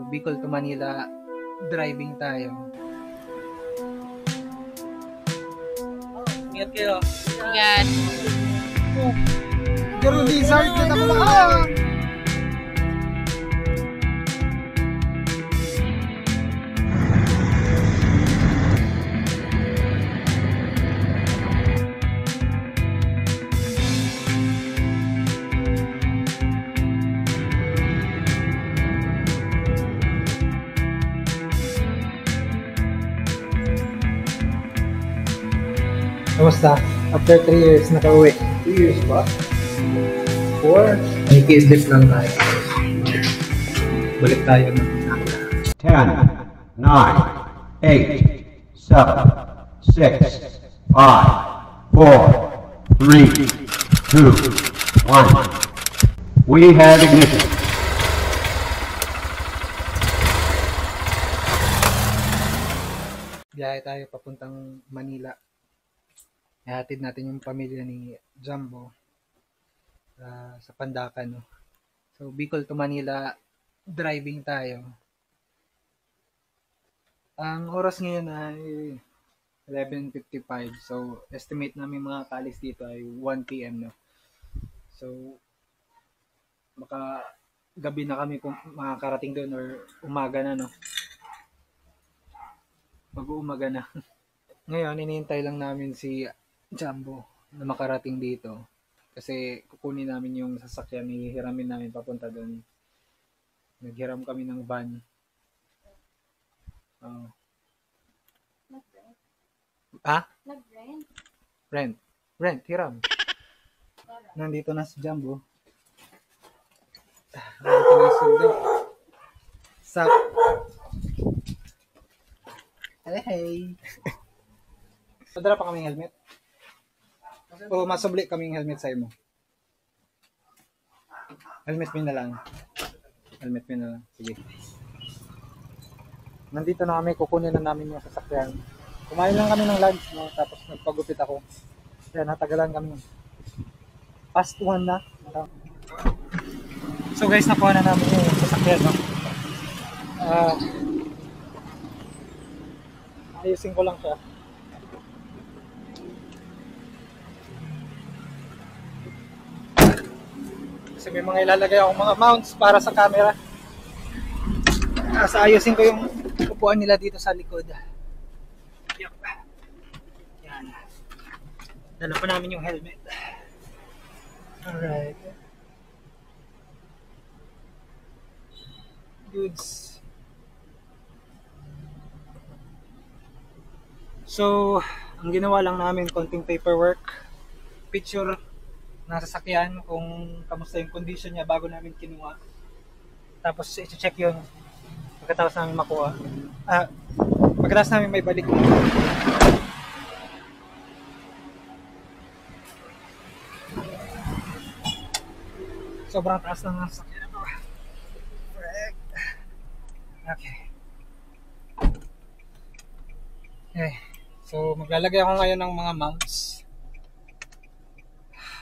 Bicol to Manila, driving tayo. Ingat kayo. Ingat. Garo lizard na nakulaan! Kamusta? After 3 years, nakauwi. 2 years ba? 4? May kislip lang tayo. Balik tayo ng 10, 9, 8, 7, 6, 5, 4, 3, 2, 1. We have ignition. biyahe tayo papuntang Manila. Ihatid natin yung pamilya ni Jumbo sa Pandacan. No? So, Bicol to Manila, driving tayo. Ang oras ngayon ay 11:55. So, estimate namin mga kalis dito ay 1 p.m. No? So, baka gabi na kami kung makakarating doon or umaga na. No? Mag-uumaga na. Ngayon, inihintay lang namin si Jumbo na makarating dito. Kasi kukunin namin yung sasakyan, hihiramin namin papunta doon. Naghiram kami ng van. Nag-rent? Rent, hiram. Nandito na si Jumbo. Nandito na si Jumbo. Sup? Hey. Padala pa kaming helmet? O masubli kaming helmet sa imo? Helmet mo na lang. Sige. Nandito na kami, kukunin na namin yung sasakyan. Kumain lang kami ng lunch, no? Tapos nagpagupit ako. Kaya natagalan kami. Past 1 na. So guys, nakuha na namin yung sasakyan, no? Ayusin ko lang siya. Kasi may mga ilalagay akong mga mounts para sa camera. Tapos ayusin ko yung upuan nila dito sa likod. Yup. Yan. Dala pa namin yung helmet. Alright. Goods. So, ang ginawa lang namin, konting paperwork, picture ng sasakyan, kung kamusta yung condition niya bago namin kinuha. Tapos, i-check yun pagkatapos namin makuha. Pagkatapos namin may balik. Sobrang taas ng sasakyan ito. Okay. So, maglalagay ako ngayon ng mga mounts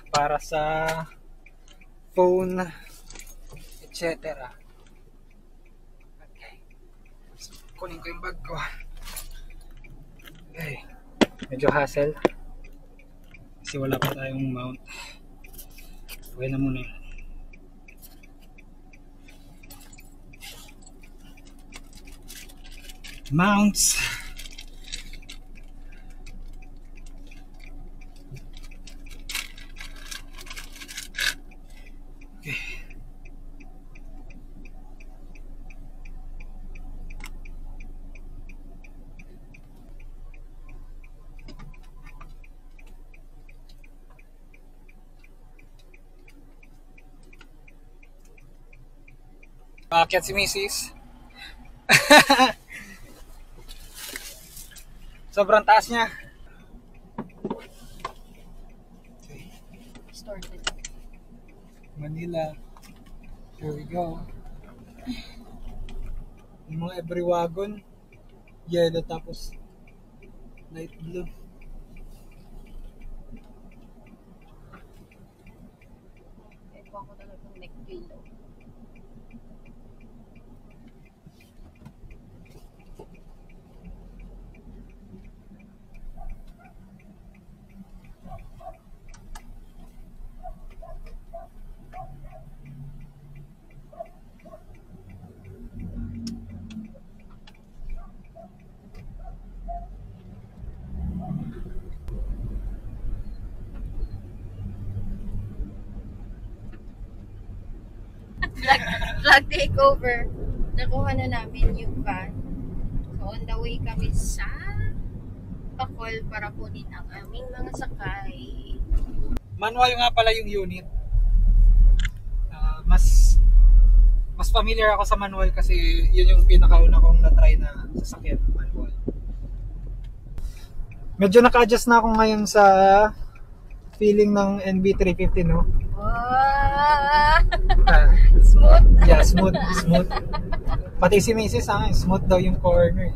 para sa phone, etc. Okay. So, kunin ko yung bag ko. Okay. Medyo hassle kasi wala pa tayong mount. Okay na muna. Mounts. Paakyat si Mrs. Sobrang taas niya. Okay. Started. Manila. Here we go. Yung mga every wagon, yellow tapos light blue. Ito ako talagang neck pillow. Vlog takeover. Nakuha na namin yung van. So, on the way kami sa Bacol para kunin ang aming mga sakay. Manual nga pala yung unit. Mas familiar ako sa manual kasi yun yung pinakauna kong na-try na sasakyan, manual. Medyo naka-adjust na ako ngayon sa feeling ng NB350, no? Wow! Smooth. Yeah, smooth. Pati si Mrs. Smooth daw yung corner.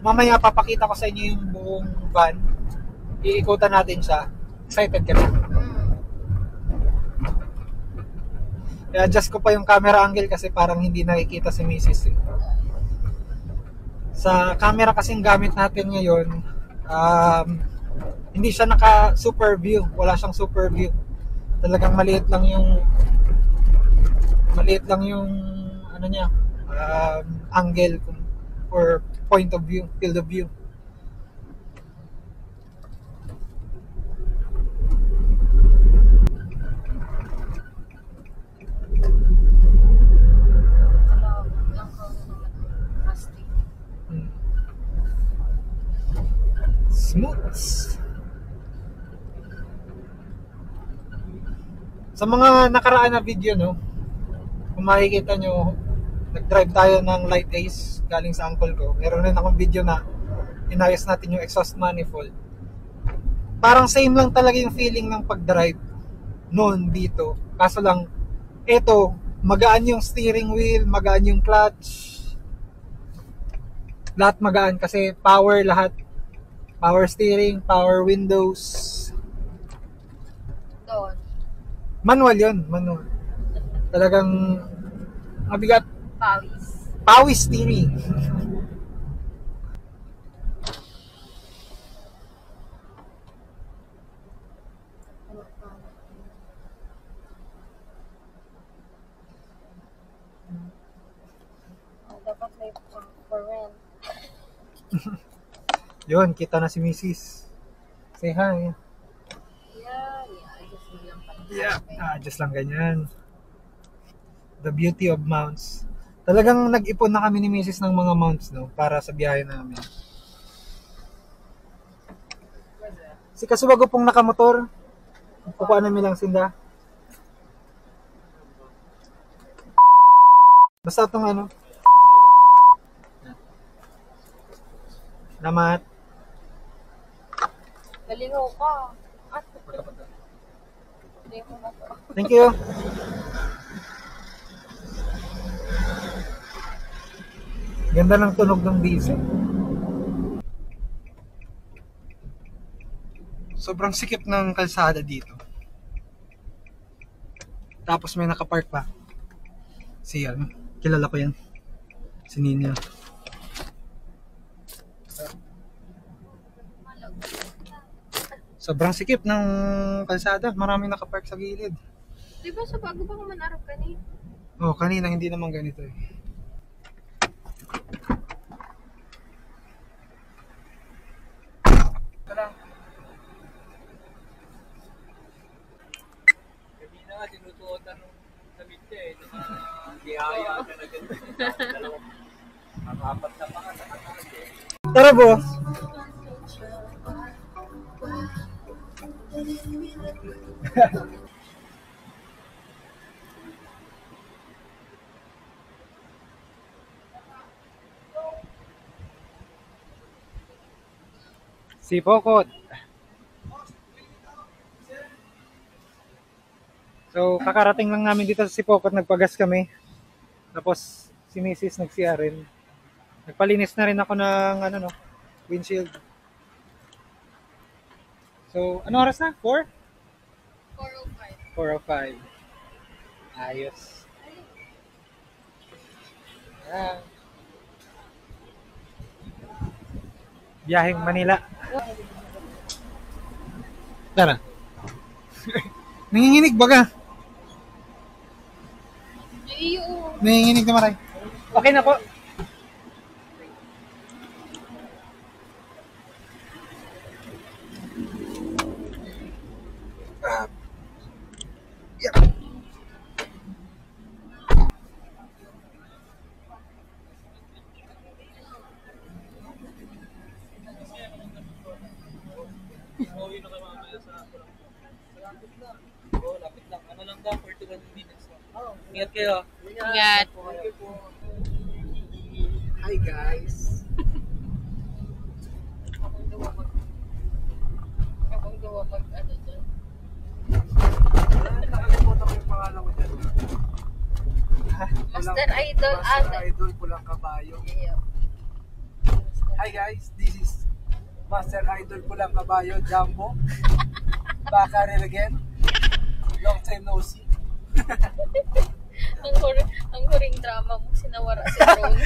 Mamaya papakita ko sa inyo yung buong van. Iikutan natin siya. Excited ka na? I-adjust ko pa yung camera angle kasi parang hindi nakikita si Mrs. Sa camera kasing gamit natin ngayon, hindi siya naka super view. Wala siyang super view. Talagang maliit lang yung ano niya, angle or point of view, field of view. Smooth. Sa mga nakaraan na video, no, kung makikita nyo, nag-drive tayo ng Light Ace galing sa uncle ko. Meron rin akong video na inayos natin yung exhaust manifold. Parang same lang talaga yung feeling ng pag-drive noon dito. Kaso lang, eto, magaan yung steering wheel, magaan yung clutch. Lahat magaan kasi power lahat. Power steering, power windows. Doon. Manual yun, manual. Talagang mabigat. Pawis. Pawis steering. Dapat may for rent. Yun, kita na si Mrs. Say hi. Just lang pala. Yeah, just lang ganyan. The beauty of mounts. Talagang nag-ipon na kami ni Mrs. ng mga mounts, no, para sa biyahe namin. Si Kasuwago pong nakamotor. Kukuha namin lang sinda. Basta itong ano. Salamat. Galingaw ka. Hindi ko na to. Thank you. Ganda ng tunog ng diesel. Sobrang sikip ng kalsada dito. Tapos may nakapark pa. Si ano, kilala ko yan. Si Nina. Sobrang sikip ng kalsada. Maraming nakapark sa gilid. Di ba sa bago pa naman arap ka ni? Oh, kanina hindi naman ganito eh. Tara. Kanina nga tinutuotan ng damit niya eh. Gihaya ka na ganito. Dalawang apat na pa sa katas eh. Tara, boss. Si Pokot. So, kakarating lang namin dito sa Sipokot, nagpagas kami. Tapos, si Mrs. nag-CR rin. Nagpalinis na rin ako ng ano, no, windshield. So, ano oras na? 4? 4:05. 4:05. Ayos. Ayan. Biyaheng Manila. Tara. Nanginginig baga. Iyo. Nanginginig na maray. Okay na po. Yeah. Oo, lapit lang. Ano lang daw, 41 minutes lang. Ingat kayo. Ingat. Hi guys. Akong gawa mag ano doon. Nakalimutan ko yung pangalan ko dyan. Master Idol Master Idol Pulang Kabayo. Yeah. Hi guys, this is Master Idol Pulang Kabayo, Jumbo. Back at it again. Long time no see. Ang huring drama mo, sinawara si Ron.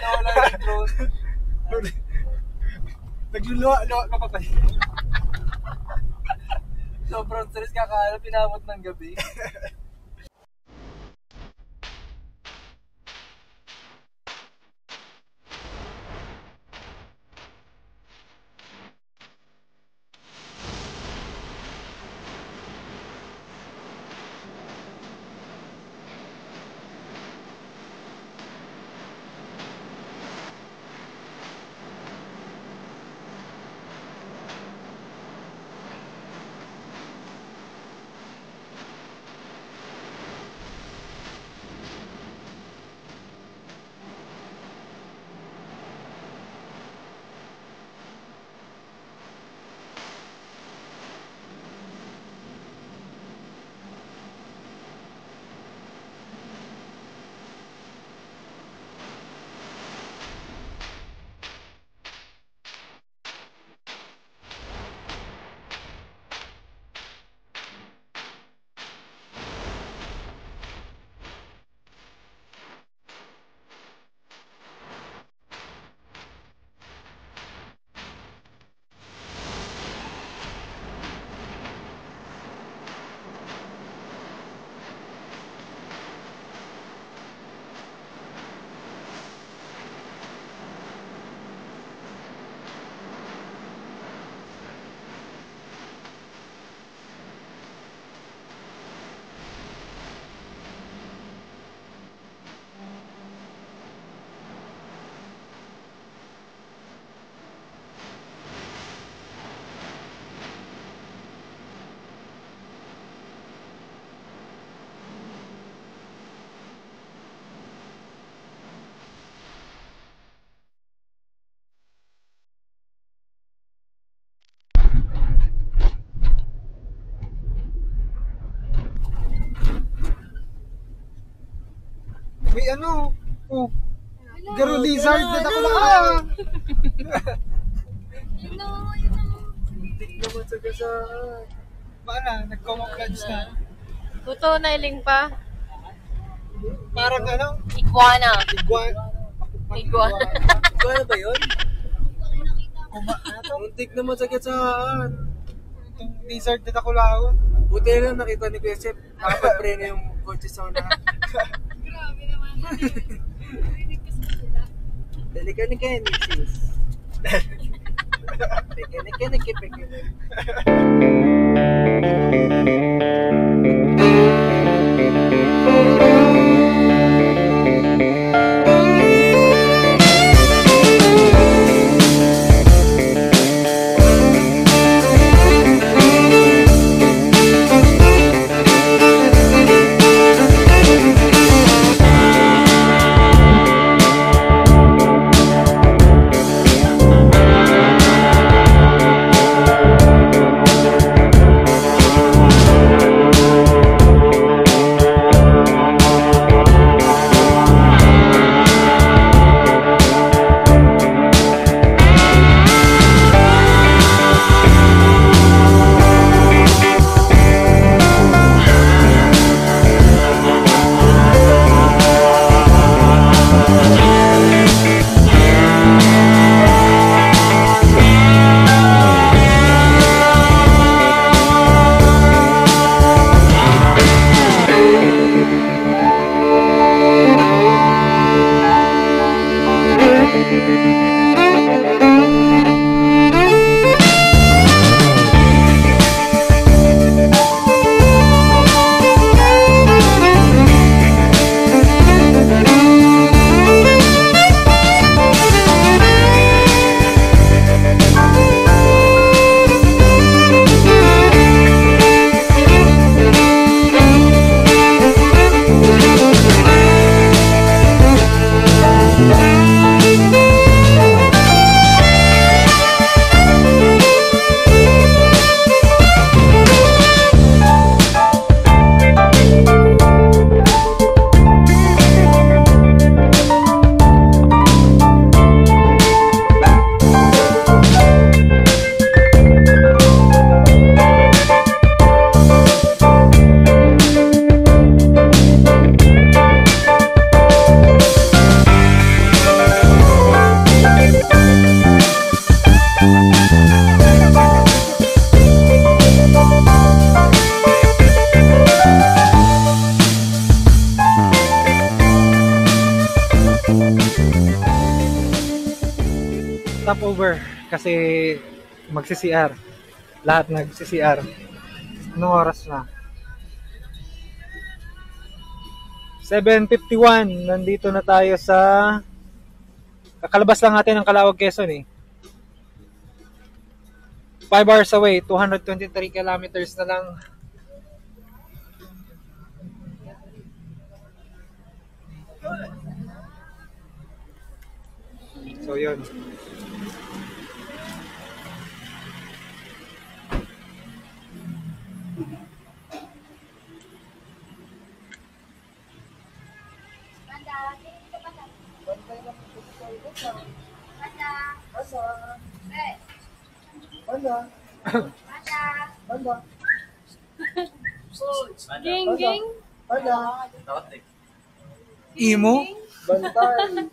Nawala yung drone. Nagluluwa-luwa ka pa ba? Sobrang stress kakaano, pinamot ng gabi. May ano? Oh. Garo lizard na ako lang. Hindi naman sa gasaan. Paano? Nag-camouflage na. Totoo na iling pa. Parang ano? Iguana. Iguana. Iguana. Iguana ba yun? Muntik naman sa gasaan. Itong lizard na ako lang. Buti lang nakita ni Kuya Chef. Nakapag-preno yung kotse sa unahan. Grabe naman. Delikan-likan, sis. Pekan-pekan. stopover kasi magsi-CR. Lahat nagsi-CR. Anong oras na? 7:51. Nandito na tayo sa kakalabas lang natin ng Calauag, Quezon eh. 5 hours away, 223 kilometers na lang. So yun. Ging, ging. Imo? Bantay.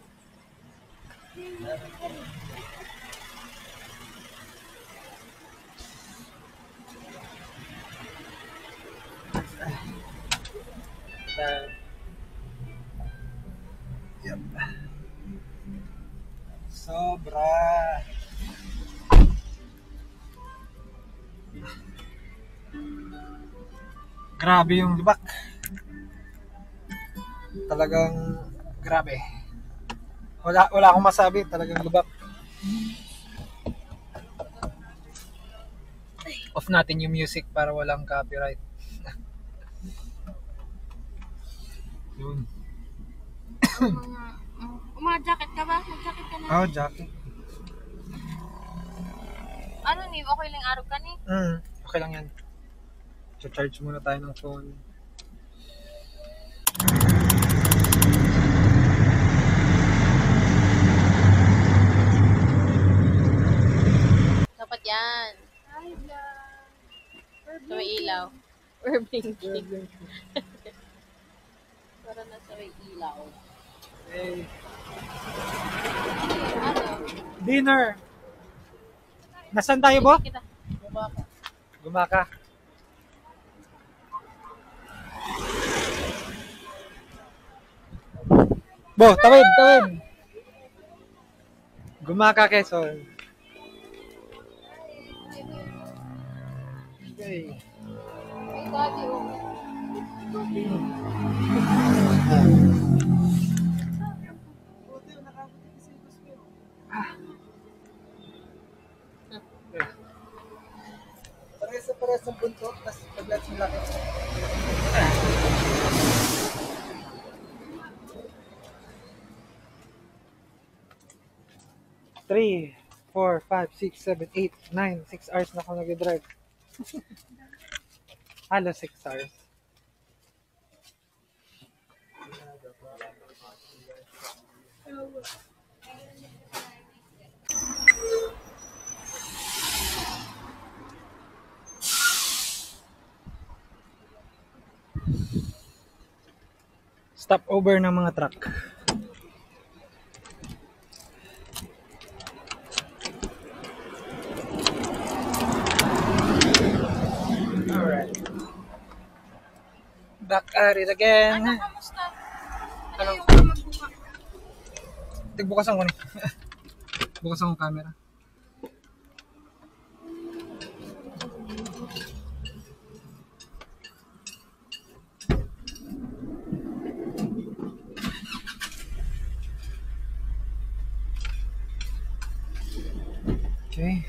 Yep. Sobra. Grabe yung lubak. Talagang grabe. Wala akong masabi, talagang lubak. Off natin yung music para walang copyright. Yun. Jacket ka ba? Mag-jacket ka na. Oh, jacket. Ano ni? Okay lang araw ka ni? Okay lang yan. Charge muna tayo ng phone. Dapat yan. Sa may ilaw. Or blinking. Para na sa may ilaw. Hey. Ano? Dinner. Nasaan tayo, Bo? Kita. Gumaka. Bo, tawid, tawid. Gumaka, Quezon. Okay. May daddy oh. Pares ang buntot, tapos paglat yung laki. 3, 4, 5, 6, 7, 8, 9, 6 hours na ako nag-drive. Halos 6 hours. Stop over ng mga truck. Alright. Back at it again. Kamusta? Ano? Ayaw ka magbuka. Tigbukasan ko ni. Bukasan ko camera. Okay.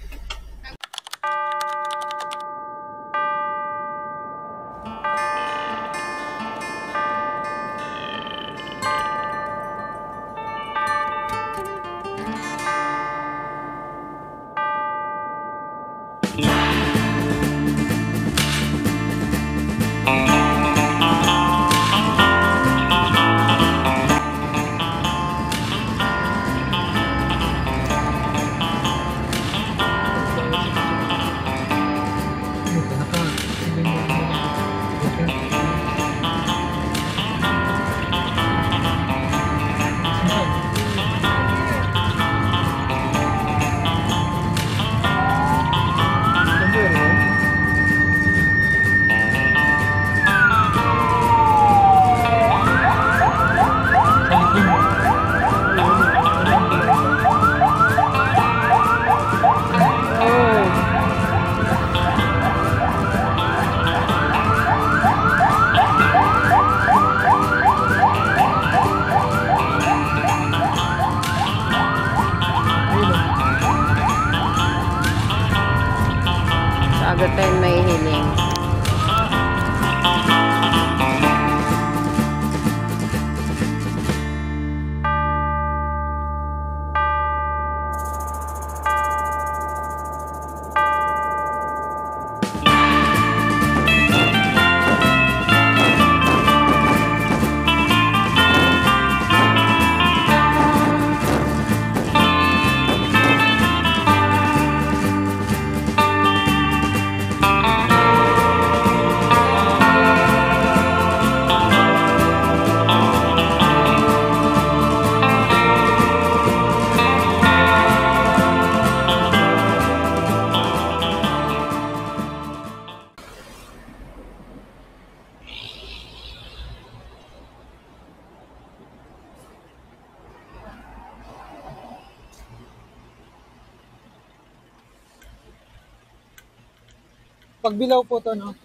Pagbilaw po to, no?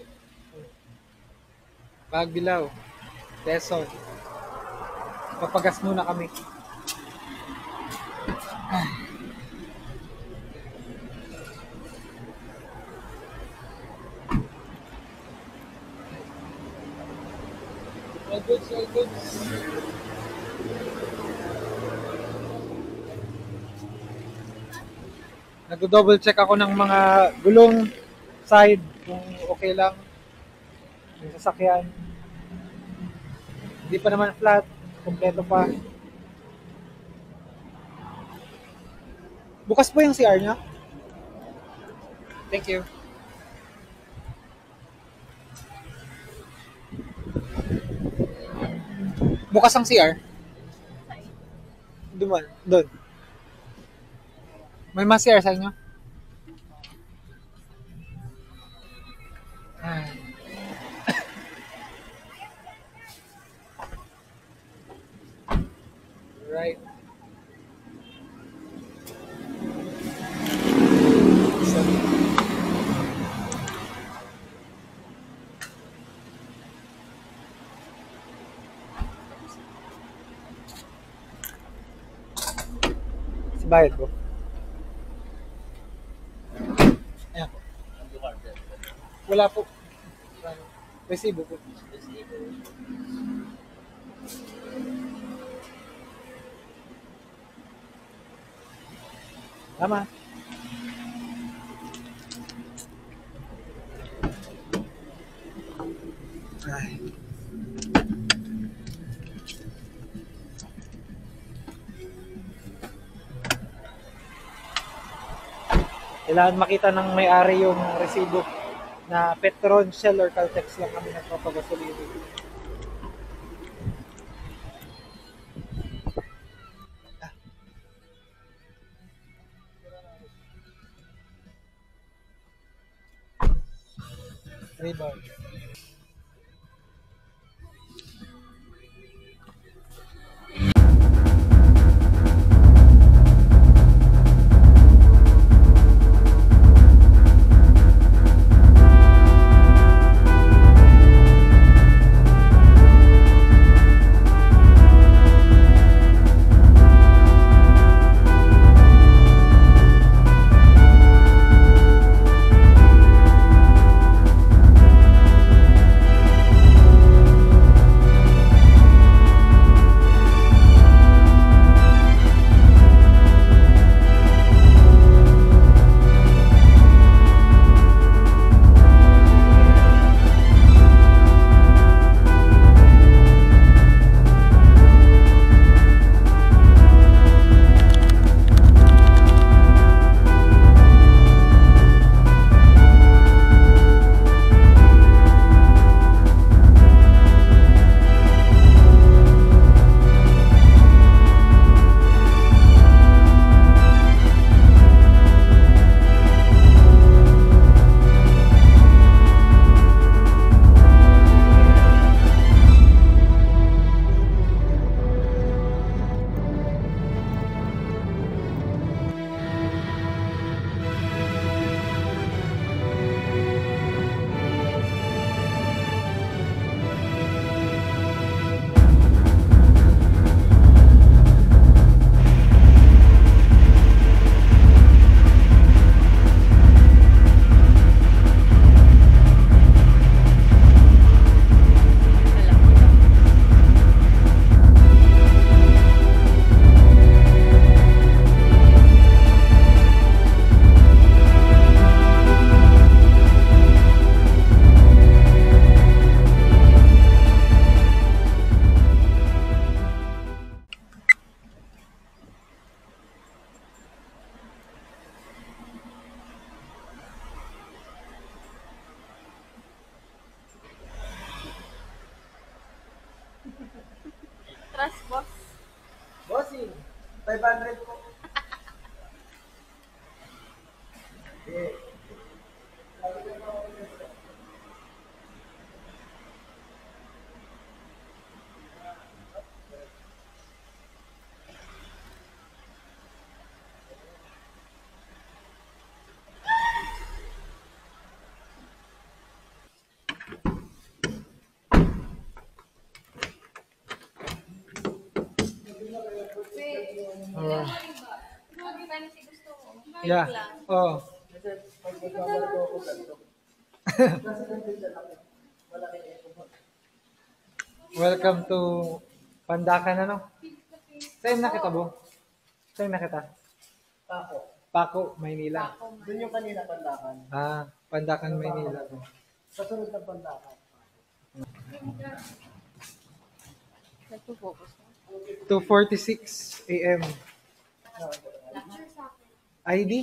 Pagbilaw. Quezon. Papagas muna kami. All goods, all goods. Nag-double check ako ng mga gulong side kung okay lang yung sasakyan. Hindi pa naman flat, kompleto pa. Bukas po yung CR niya. Thank you. Bukas ang CR. Doon. May mas CR sa inyo? Ah. Right. Si bayad ko. Ayan po. Wala po. Resibo po. Tama. Ay. Kailangan makita ng may-ari yung resibo na Petron, Shell, or Caltex lang kami nagpapagasolina. Rebound. Trust boss. Bossing, 500 po. Eh, Oh. Yeah. Oh. Kasi pag magbabarko ako ganito. Kasi nandun na lang. Malaki na ito. Welcome to Pandakan, ano? Saan na kita, Bo? Saan na kita? Tako. Paco, Maynila. Doon yung kanina Pandakan. Ah, Pandakan, Maynila. Kasunod ng Pandakan. Nagpo-focus na. 2:46 a.m. ID?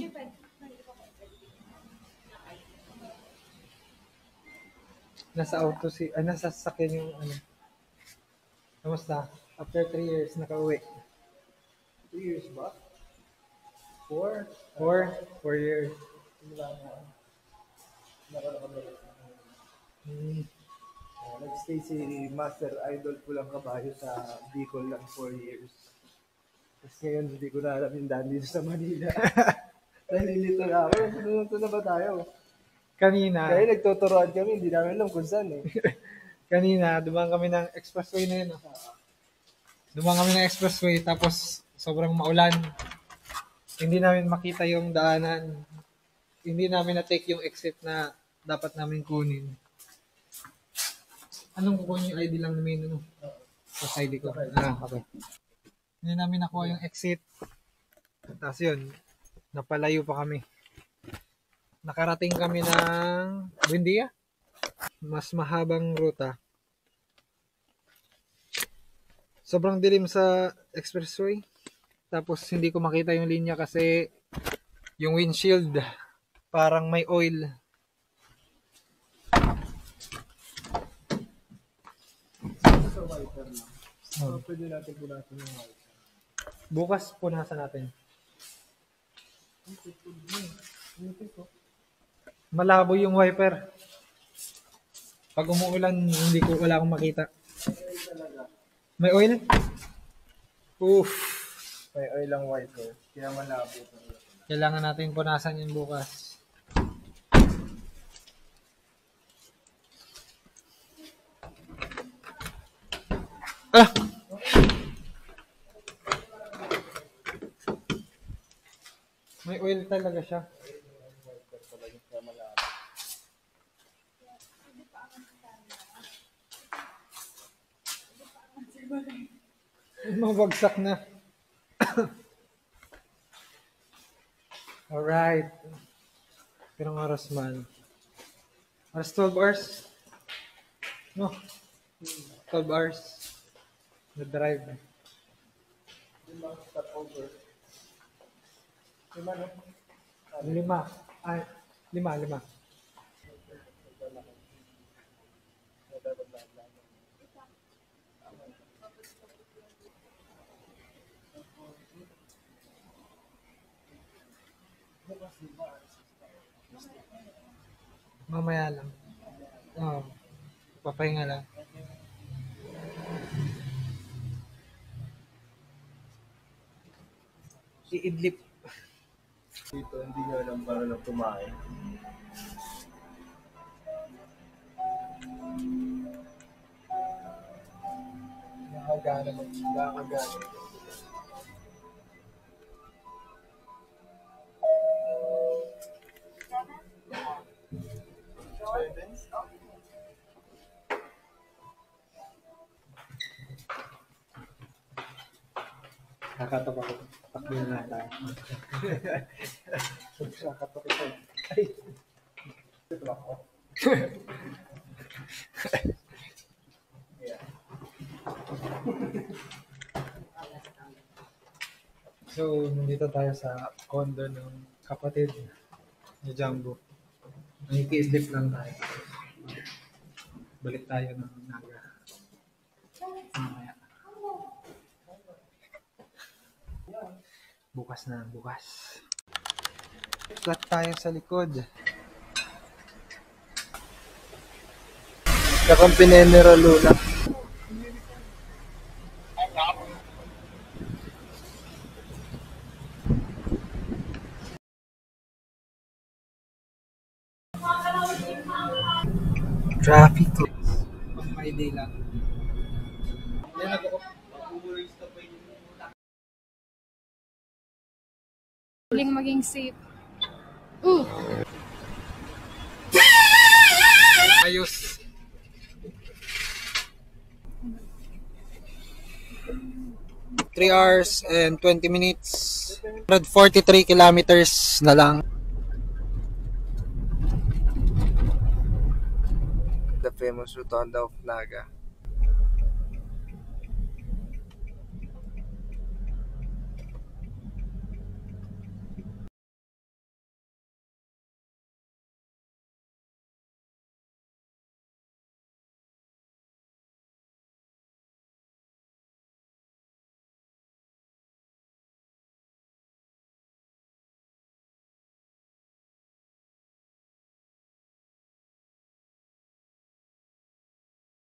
Nasa auto nasa sasakyan yung ano. Kamusta? After 3 years, nakauwi. 3 years ba? 4? 4 years. Wala na. Nakakabalik. Nag-stay si Master Idol Pulang Kabayo sa Bicol lang 4 years. Tapos ngayon hindi ko na alam yung daan dito sa Manila. Nalilito na ako. Sunod na ba tayo? Kanina, Kaya nagtuturoan kami, hindi namin alam kung saan eh. kanina, dumaan kami ng expressway na yun. Oh. Dumaan kami ng expressway, tapos sobrang maulan. Hindi namin makita yung daanan. Hindi namin na-take yung exit na dapat namin kunin. Anong kukunin yung ID lang namin? Ano? Tapos ID ko. Ah, okay. Hindi namin nakuha yung exit. Tapos yun, napalayo pa kami. Nakarating kami ng Buendia. Mas mahabang ruta. Sobrang dilim sa expressway. Tapos hindi ko makita yung linya kasi yung windshield parang may oil. Sa wiper lang. So, pwede natin punasan yung wiper. Bukas punasan natin. Malabo yung wiper. Pag umuulan, wala akong makita. May oil? Oof. May oil lang wiper. Kaya malabo talaga. Kailangan natin punasan yun bukas. Ah! May oil talaga siya. Mabagsak na. Alright. Pirang oras man. Oras 12 hours? No. 12 hours. Na-drive. Stop over. Lima, no? 5. Ay, 5. Mamaya lang. Oo. Papahinga lang. Iidlip. Dito, hindi nyo alam paano lang kumain. Nakagana mo. Nakagana. Kakatok ako. Takbo na tayo. Kakatok ito. Ay! Ito ako. So, nandito tayo sa condo ng kapatid ni Jumbo. Nakikislip lang tayo. Balik tayo ng Naga. Mamaya. Bukas na, bukas. Flat tayo sa likod. Kakampi ni General Luna. Traffic. Pang my day lang. Yan ako. Huling maging safe. Ayos. Three hours and 20 minutes. 143 kilometers na lang. The famous Rotonda of Naga.